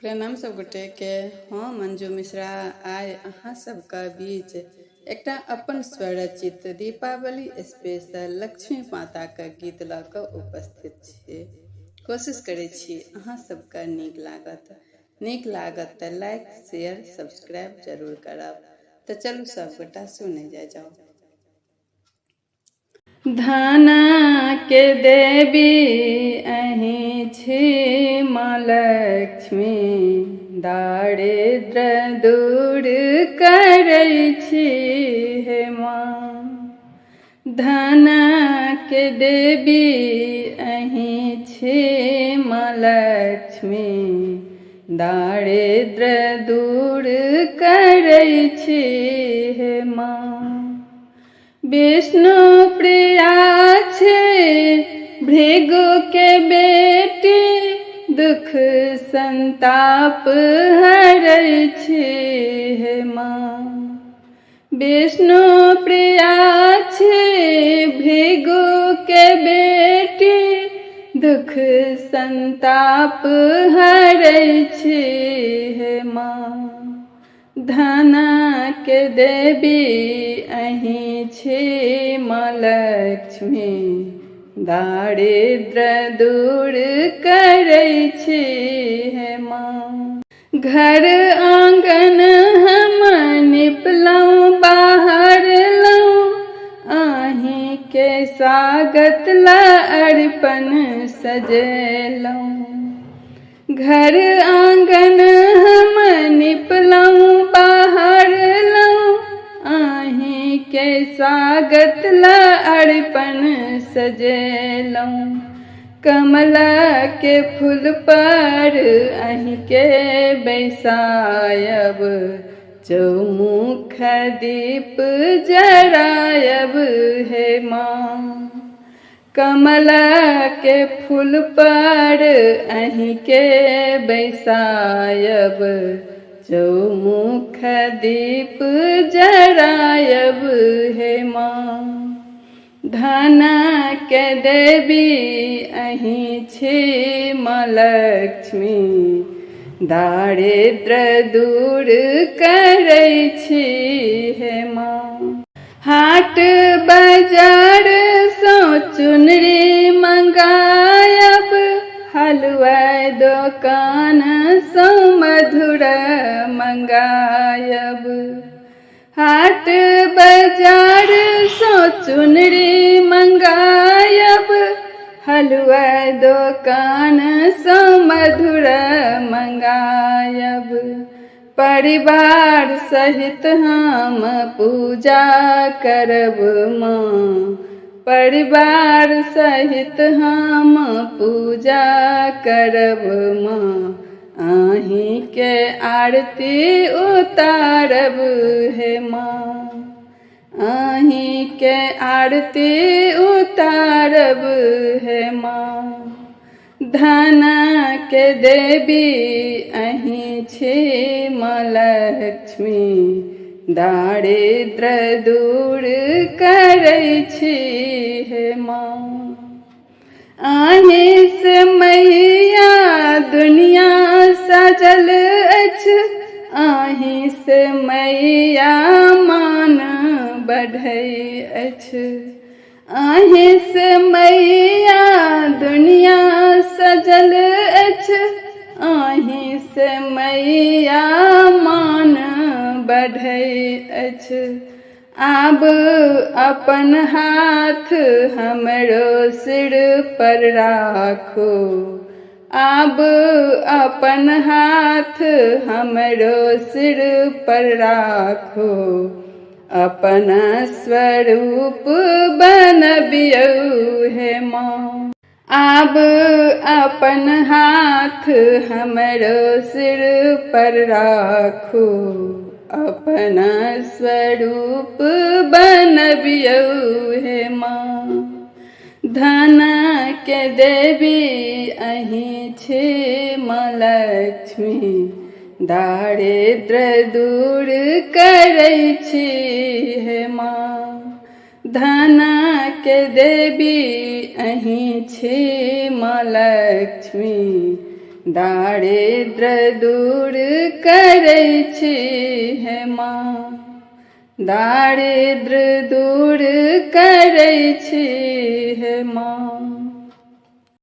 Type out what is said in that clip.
प्रणाम सब गोटे के। हाँ, मंजू मिश्रा आय अहाँ सबका बीच एकटा अपन स्वरचित दीपावली स्पेशल लक्ष्मी माता का गीत ल क उपस्थित छी। कोशिश करे छी अहाँ सबका नीक लागत त लाइक शेयर सब्सक्राइब जरूर करब। तो चलू सब गोटा सुने जाओ। धना के देवी अहीं छी माँ लक्ष्मी, दारिद्र दूर करै छी हे माँ। धना के देवी अहीं छी माँ लक्ष्मी, दारिद्र दूर करै छी हे माँ। विष्णु प्रिया छे भृगु के बेटी, दुख संताप हरै छी हे माँ। विष्णु प्रिया छे भृगु के बेटी, दुख संताप हरै छी हे माँ। धना के देवी अहीं छी माँ लक्ष्मी, दारिद्र दूर करै छी हे माँ। घर आंगन हम निपलौं बाहरलौं, अहीं के स्वागत ला अरिपन सजेलौं। घर आंगन हम निपलौं बाहरलौं, अहीं के स्वागत ला अरिपन सजेलौं। कमला के फूल पर अहीं के बैसायब, चौमुख दीप जरायब हे माँ। कमला के फूल पर अहीं के बैसायब, चौमुख दीप जरायब हे माँ। धना के देवी अहीं छी माँ लक्ष्मी, दारिद्र दूर करै छी हे माँ। हाट बाजार सो चुनरी मंगायब, हलवा दुकान सो मधुर मंगायब। हाट बाजार सो चुनरी मंगायब, हलवा दुकान सो मधुर मंगायब। परिवार सहित हम पूजा करब माँ, परिवार सहित हम पूजा करब माँ। अहीं के आरती उतारब हे माँ, अहीं के आरती उतारब हे माँ। धना के देवी अहीं छी माँ लक्ष्मी, दारिद्र दूर करै छी हे माँ। अहीं से मैया दुनिया सजल अछि, अहीं से मैया मान बढ़ै अछि। अहीं से मैया दुनिया सजल अछि, अहीं से मैया मान बढ़ै अछि। आब अपन हाथ हमरो सिर पर राखो, आब अपन हाथ हमरो सिर पर राखो। अपन स्वरूप बनबियौ हे माँ। आब अपन हाथ हमरो सिर पर राखो, अपन स्वरूप बनबियौ हे माँ। धना के देवी अहीं छी माँ लक्ष्मी, दारिद्र दूर करै छी हे माँ। धना के देवी अहीं छी माँ लक्ष्मी, दारिद्र दूर करै छी हे माँ, दारिद्र दूर करै छी हे माँ।